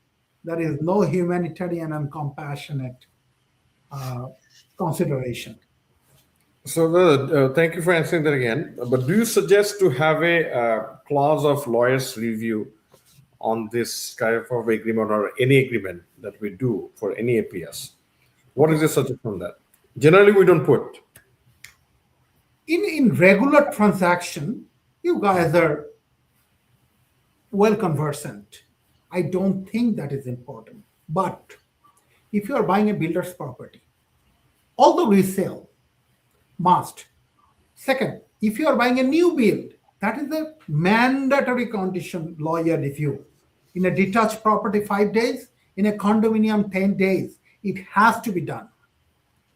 S2: There is no humanitarian and compassionate consideration.
S1: So, thank you for answering that again. But do you suggest to have a clause of lawyer's review on this kind of agreement or any agreement that we do for any APS? What is your suggestion on that? Generally, we don't put.
S2: In regular transaction, you guys are well conversant. I don't think that is important. But if you are buying a builder's property, all the resale must. Second, if you are buying a new build, that is a mandatory condition lawyer review. In a detached property, 5 days. In a condominium, 10 days. It has to be done.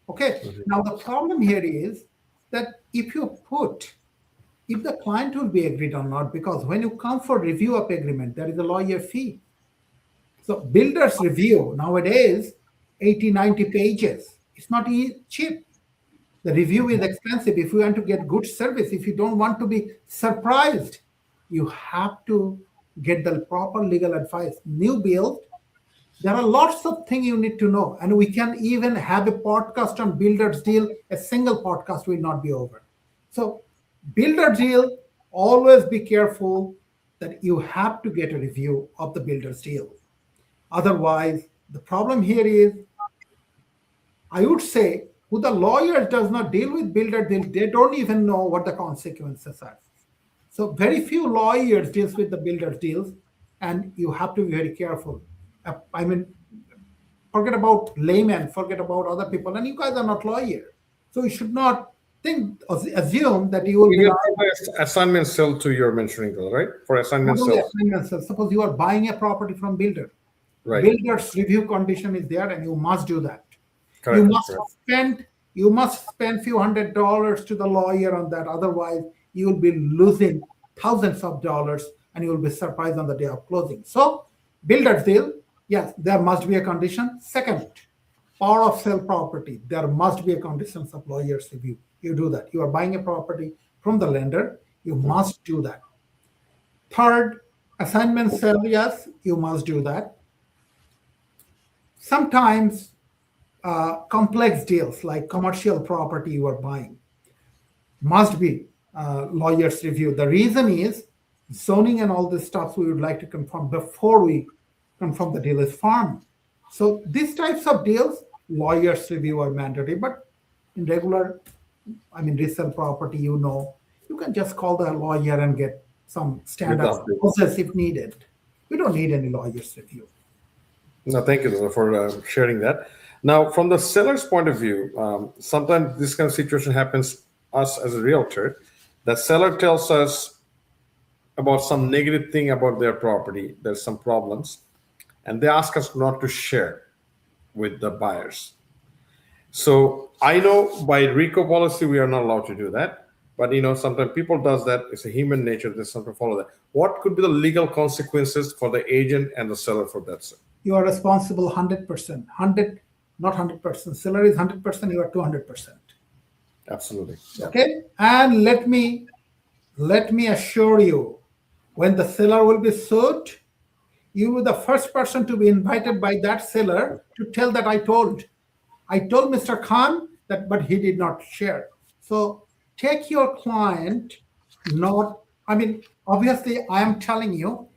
S2: Okay. Now, the problem here is that if the client will be agreed or not, because when you come for review of agreement, there is a lawyer fee. So builder's review nowadays, 80, 90 pages. It's not cheap. The review is expensive. If you want to get good service, if you don't want to be surprised, you have to get the proper legal advice. New build, there are lots of things you need to know. And we can even have a podcast on builder's deal. A single podcast will not be over. So builder deal, always be careful that you have to get a review of the builder's deal. Otherwise, the problem here is, I would say, who the lawyer does not deal with builder deal, they don't even know what the consequences are. So very few lawyers deals with the builder deals, and you have to be very careful. Forget about laymen, forget about other people, and you guys are not lawyers. So you should not assume that you will be
S1: assignment sale to your mentioning, right? For assignment sale.
S2: Suppose you are buying a property from builder.
S1: Right.
S2: Builder's review condition is there, and you must do that.
S1: Correct,
S2: you must spend few $100s to the lawyer on that. Otherwise, you will be losing thousands of dollars, and you will be surprised on the day of closing. So, builder's deal, yes, there must be a condition. Second, power of sale property, there must be a condition of lawyer's review. You do that. You are buying a property from the lender, you must do that. Third, assignment sale, yes, you must do that. Sometimes complex deals like commercial property you are buying must be lawyer's review. The reason is zoning and all this stuff we would like to confirm before we confirm the deal is firm. So these types of deals, lawyer's review are mandatory. But in regular, resale property, you can just call the lawyer and get some standard process if needed. You don't need any lawyer's review.
S1: No, thank you for sharing that. Now, from the seller's point of view, sometimes this kind of situation happens us as a realtor. The seller tells us about some negative thing about their property. There's some problems, and they ask us not to share with the buyers. So I know by RICO policy we are not allowed to do that, but sometimes people does that. It's a human nature. There's something to follow that. What could be the legal consequences for the agent and the seller for that, sir?
S2: You are responsible 100%. Not 100%. Seller is 100%. You are 200%.
S1: Absolutely.
S2: Yeah. Okay. And let me assure you, when the seller will be sued, you will be the first person to be invited by that seller to tell that I told Mr. Khan that, but he did not share. So take your client. Obviously, I am telling you,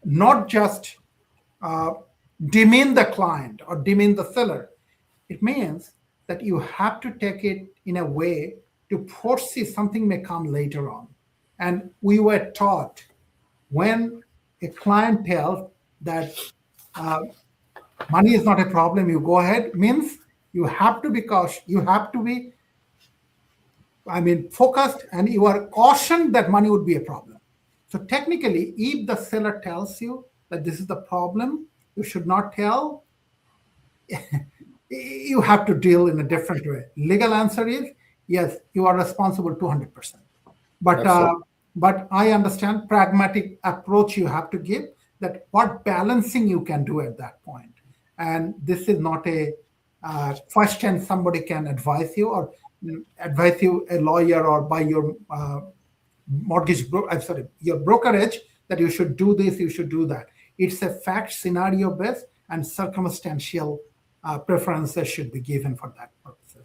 S2: not just demean the client or demean the seller. It means that you have to take it in a way to foresee something may come later on. And we were taught when a client tells that money is not a problem, you go ahead, means you have to be cautious, you have to be, focused, and you are cautioned that money would be a problem. So technically, if the seller tells you that this is the problem, you should not tell, you have to deal in a different way. Legal answer is yes, you are responsible 200%. But but I understand pragmatic approach you have to give, that what balancing you can do at that point. And this is not a question somebody can advise you, or advise you a lawyer or by your your brokerage, that you should do this, you should do that. It's a fact scenario based, and circumstantial preferences should be given for that purpose.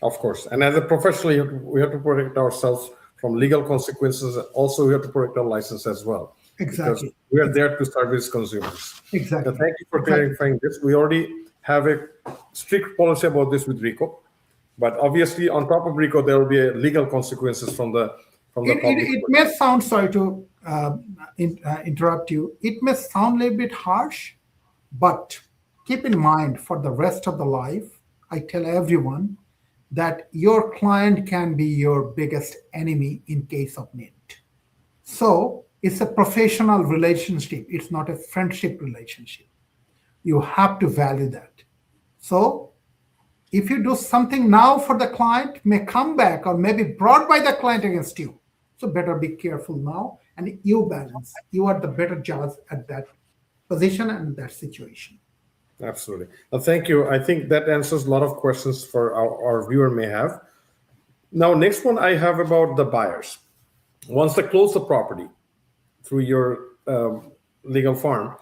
S1: Of course. And as a professional, we have to protect ourselves from legal consequences. Also, we have to protect our license as well.
S2: Exactly.
S1: Because we are there to service consumers.
S2: Exactly.
S1: So thank you for clarifying this. We already have a strict policy about this with RICO. But obviously, on top of RICO, there will be legal consequences from the public.
S2: It may sound, sorry to interrupt you, it may sound a little bit harsh, but keep in mind, for the rest of the life, I tell everyone that your client can be your biggest enemy in case of need. So it's a professional relationship. It's not a friendship relationship. You have to value that. So if you do something now for the client, may come back or may be brought by the client against you. So better be careful now, and you balance. You are the better judge at that position and that situation.
S1: Absolutely. Well, thank you. I think that answers a lot of questions for our viewer may have. Now, next one I have about the buyers. Once they close the property through your legal firm,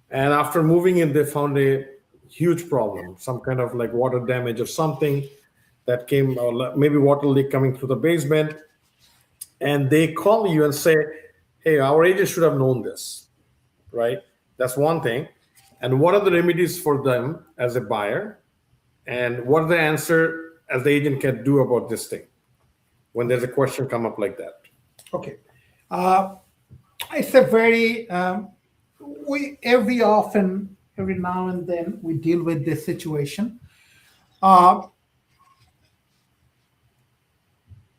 S1: and after moving in, they found a huge problem, some kind of like water damage or something that came, or maybe water leak coming through the basement. And they call you and say, hey, our agent should have known this, right? That's one thing. And what are the remedies for them as a buyer? And what are the answer as the agent can do about this thing when there's a question come up like that?
S2: Okay. It's a very, every now and then we deal with this situation.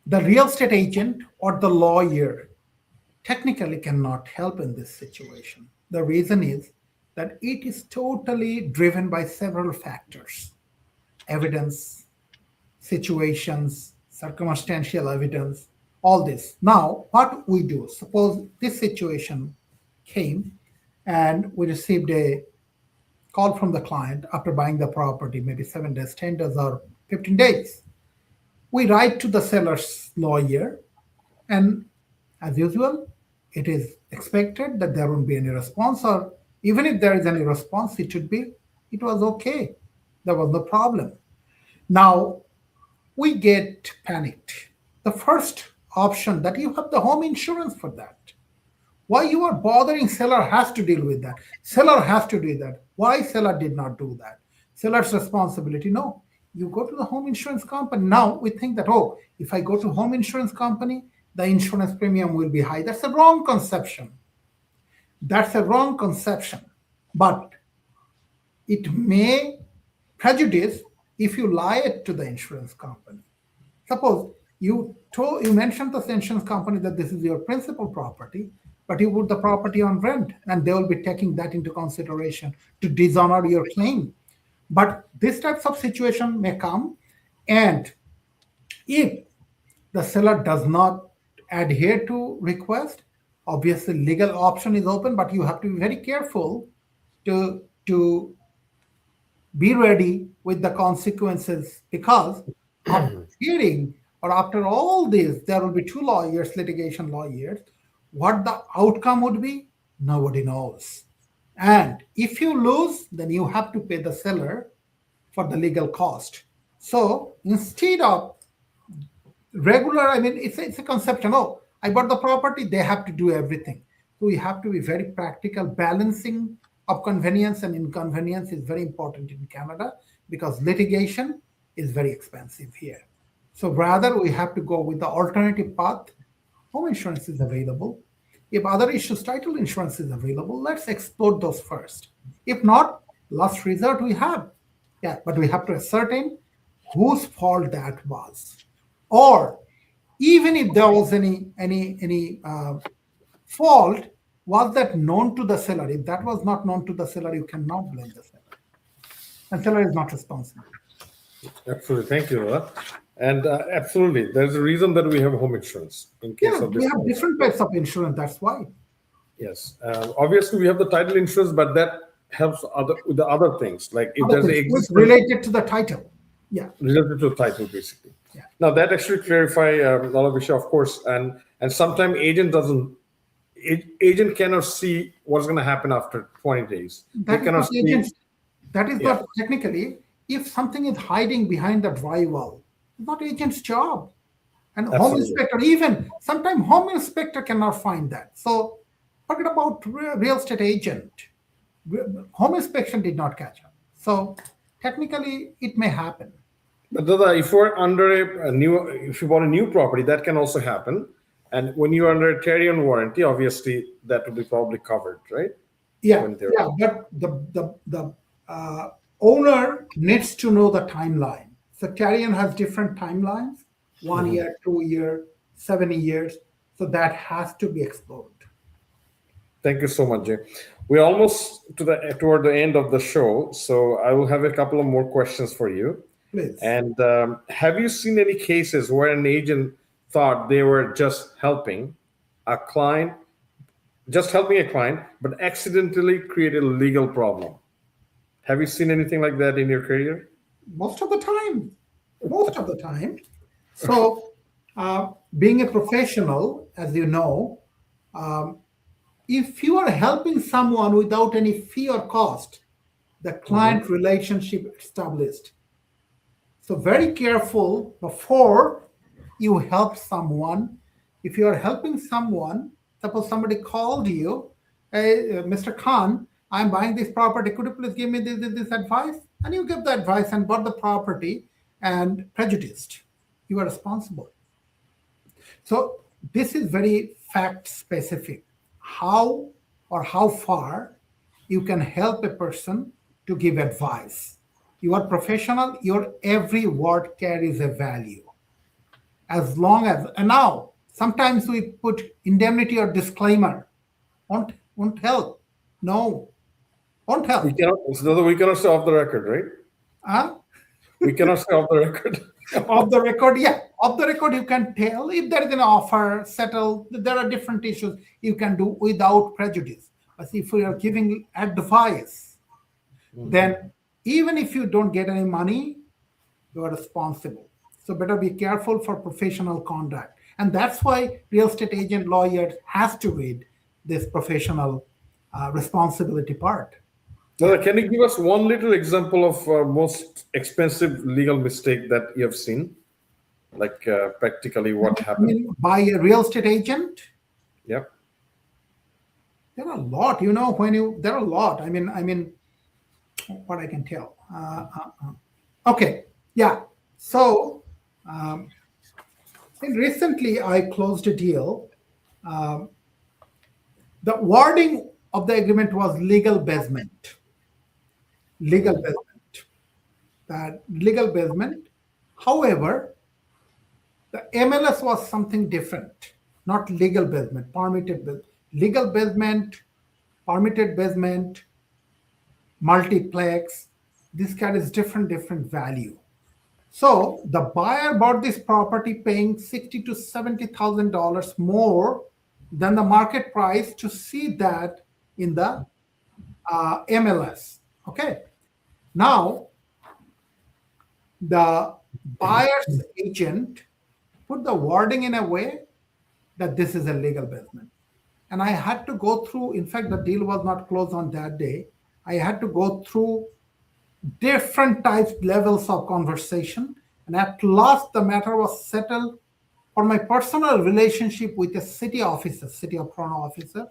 S2: The real estate agent or the lawyer technically cannot help in this situation. The reason is that it is totally driven by several factors: evidence, situations, circumstantial evidence, all this. Now, what we do, suppose this situation came and we received a call from the client after buying the property, maybe 7 days, 10 days, or 15 days. We write to the seller's lawyer, and as usual, it is expected that there won't be any response, or even if there is any response, it was okay. There was no problem. Now, we get panicked. The first option, that you have the home insurance for that. Why you are bothering? Seller has to deal with that. Seller has to do that. Why seller did not do that? Seller's responsibility. No, you go to the home insurance company. Now we think that, oh, if I go to home insurance company, the insurance premium will be high. That's a wrong conception. But it may prejudice if you lie it to the insurance company. Suppose you mentioned to the insurance company that this is your principal property, but you put the property on rent, and they will be taking that into consideration to dishonor your claim. But this types of situation may come, and if the seller does not adhere to request, obviously legal option is open, but you have to be very careful to be ready with the consequences, because after hearing or after all this, there will be two lawyers, litigation lawyers. What the outcome would be, nobody knows. And if you lose, then you have to pay the seller for the legal cost. So instead of regular, it's a conception, oh, I bought the property, they have to do everything. So we have to be very practical. Balancing of convenience and inconvenience is very important in Canada, because litigation is very expensive here. So rather we have to go with the alternative path. Home insurance is available. If other issues, title insurance is available, let's explore those first. If not, last resort we have. Yeah, but we have to ascertain whose fault that was. Or even if there was any fault, was that known to the seller? If that was not known to the seller, you cannot blame the seller. And seller is not responsible.
S1: Absolutely. Thank you, Rada. And absolutely, there's a reason that we have home insurance in case
S2: Yeah,
S1: of
S2: we
S1: this.
S2: have different types of insurance. That's why.
S1: Yes. Obviously, we have the title insurance, but that helps with the other things. Like if
S2: Other
S1: there's
S2: things
S1: a
S2: which
S1: existing
S2: related to the title. Yeah.
S1: related to the title, basically.
S2: Yeah.
S1: Now that actually clarify a lot of issue, of course, and sometimes agent cannot see what's going to happen after 20 days. They
S2: That is
S1: cannot
S2: not
S1: see.
S2: agents. That is
S1: Yeah.
S2: not technically. If something is hiding behind the drywall, it's not agent's job. And home
S1: Absolutely.
S2: inspector, even sometimes home inspector cannot find that. So forget about real estate agent. Home inspection did not catch up. So technically, it may happen.
S1: But Dada, if you're under if you bought a new property, that can also happen. And when you're under a carry-on warranty, obviously that will be probably covered, right?
S2: Yeah,
S1: When they're
S2: yeah. But the owner needs to know the timeline. So carrion has different timelines: 1 year, 2 year, 7 years. So that has to be explored.
S1: Thank you so much, Jay. We're almost toward the end of the show, so I will have a couple of more questions for you.
S2: Please.
S1: And have you seen any cases where an agent thought they were just helping a client, but accidentally created a legal problem? Have you seen anything like that in your career?
S2: Most of the time. Most of the time. So, being a professional, as you know, if you are helping someone without any fee or cost, the client relationship established. So, very careful before you help someone. If you are helping someone, suppose somebody called you, hey, Mr. Khan, I'm buying this property. Could you please give me this advice? And you give the advice and bought the property and prejudiced. You are responsible. So this is very fact specific. How or how far you can help a person to give advice. You are professional, your every word carries a value. As long as, and now sometimes we put indemnity or disclaimer. Won't help. No, won't help.
S1: We cannot say off the record, right?
S2: Huh?
S1: We cannot say off the record.
S2: Off the record, yeah. Off the record, you can tell if there is an offer, settle. There are different issues you can do without prejudice. But if we are giving advice, then even if you don't get any money, you are responsible. So better be careful for professional conduct. And that's why real estate agent lawyer has to read this professional responsibility part.
S1: Dada, can you give us one little example of most expensive legal mistake that you have seen? Like practically what
S2: I
S1: happened?
S2: mean, by a real estate agent,
S1: Yep.
S2: there are a lot. You know, there are a lot. I mean, what I can tell. Okay, yeah. So, recently I closed a deal. The wording of the agreement was legal basement. Legal basement. That legal basement. However, the MLS was something different, not legal basement, permitted basement. Legal basement, permitted basement, multiplex. This carries different value. So the buyer bought this property paying $60,000 to $70,000 more than the market price to see that in the MLS. Okay. Now the buyer's agent put the wording in a way that this is a legal basement. And I had to go through, in fact, the deal was not closed on that day. I had to go through different types, levels of conversation. And at last, the matter was settled for my personal relationship with a city officer, city of Toronto officer.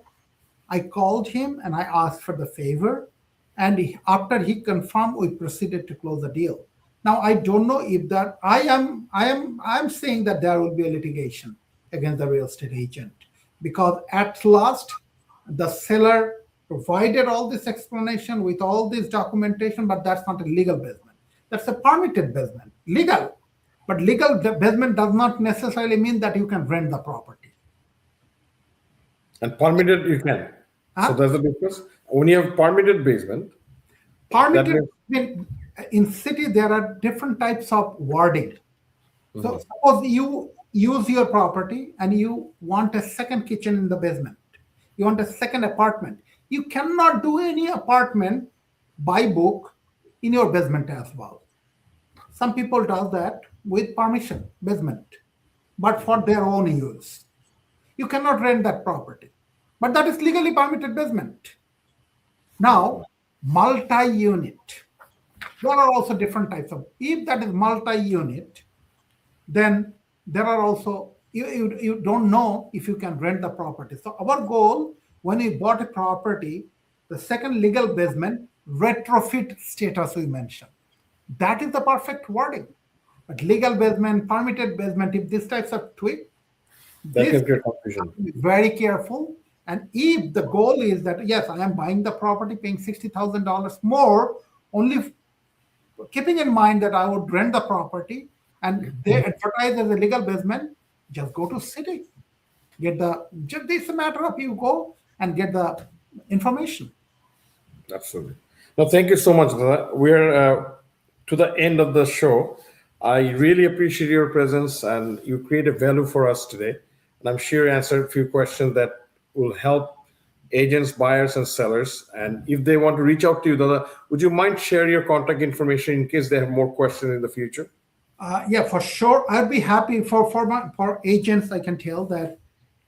S2: I called him and I asked for the favor. And after he confirmed, we proceeded to close the deal. Now I don't know if that I am saying that there will be a litigation against the real estate agent, because at last the seller provided all this explanation with all this documentation, but that's not a legal basement. That's a permitted basement, legal. But legal basement does not necessarily mean that you can rent the property.
S1: And permitted, you can. So
S2: Huh?
S1: there's a difference. When you have permitted basement,
S2: Permitted
S1: means-
S2: in city there are different types of wording. So suppose you use your property and you want a second kitchen in the basement. You want a second apartment. You cannot do any apartment by book in your basement as well. Some people does that with permission, basement, but for their own use. You cannot rent that property. But that is legally permitted basement. Now, multi-unit. There are also different types of. If that is multi-unit, then there are also you don't know if you can rent the property. So our goal when we bought a property, the second legal basement retrofit status we mentioned. That is the perfect wording. But legal basement, permitted basement, if these types of tweak,
S1: that
S2: this
S1: can create confusion.
S2: be very careful. And if the goal is that yes, I am buying the property, paying $60,000 more, only keeping in mind that I would rent the property and they advertise as a legal basement, just go to city. Get the just it's a matter of you go and get the information.
S1: Absolutely. No, thank you so much, Dada. We're to the end of the show. I really appreciate your presence and you created value for us today. And I'm sure you answered a few questions that will help agents, buyers, and sellers. And if they want to reach out to you, Dada, would you mind share your contact information in case they have more questions in the future?
S2: Yeah, for sure. I'd be happy for agents. I can tell that.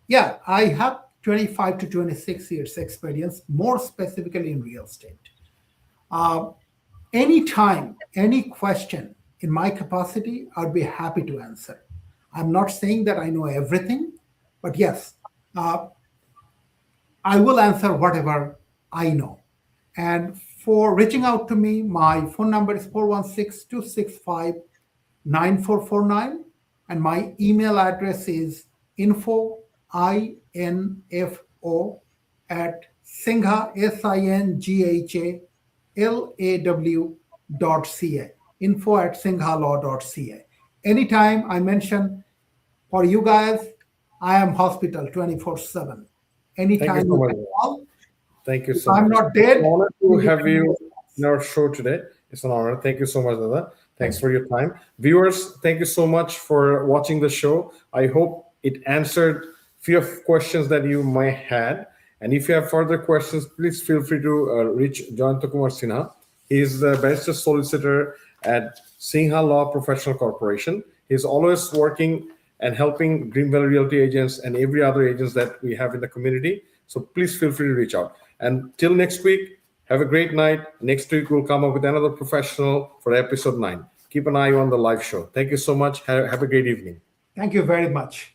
S2: Yeah, I have 25 to 26 years experience, more specifically in real estate. Anytime, any question in my capacity, I'd be happy to answer. I'm not saying that I know everything, but yes, I will answer whatever I know. And for reaching out to me, my phone number is 416-265-9449. And my email address is info at Singha, SINGHALAW.ca. Info at singhalaw.ca. Anytime I mention for you guys, I am hospital 24/7. Anytime
S1: so
S2: you
S1: much.
S2: can call.
S1: Thank you
S2: If
S1: so
S2: I'm
S1: much.
S2: not dead,
S1: It's an honor to
S2: you
S1: have
S2: can-
S1: you in our show today. It's an honor. Thank you so much, Dada. Thanks for your time. Viewers, thank you so much for watching the show. I hope it answered a few of questions that you might had. And if you have further questions, please feel free to reach Jayanta Sinha. He is the Barrister Solicitor at Singha Law Professional Corporation. He's always working and helping Green Valley Realty agents and every other agents that we have in the community. So please feel free to reach out. And till next week, have a great night. Next week, we'll come up with another professional for episode 9. Keep an eye on the live show. Thank you so much. Have a great evening.
S2: Thank you very much.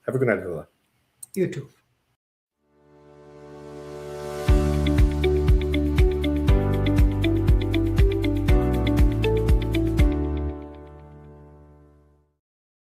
S1: Have a good night, Dada.
S2: You too.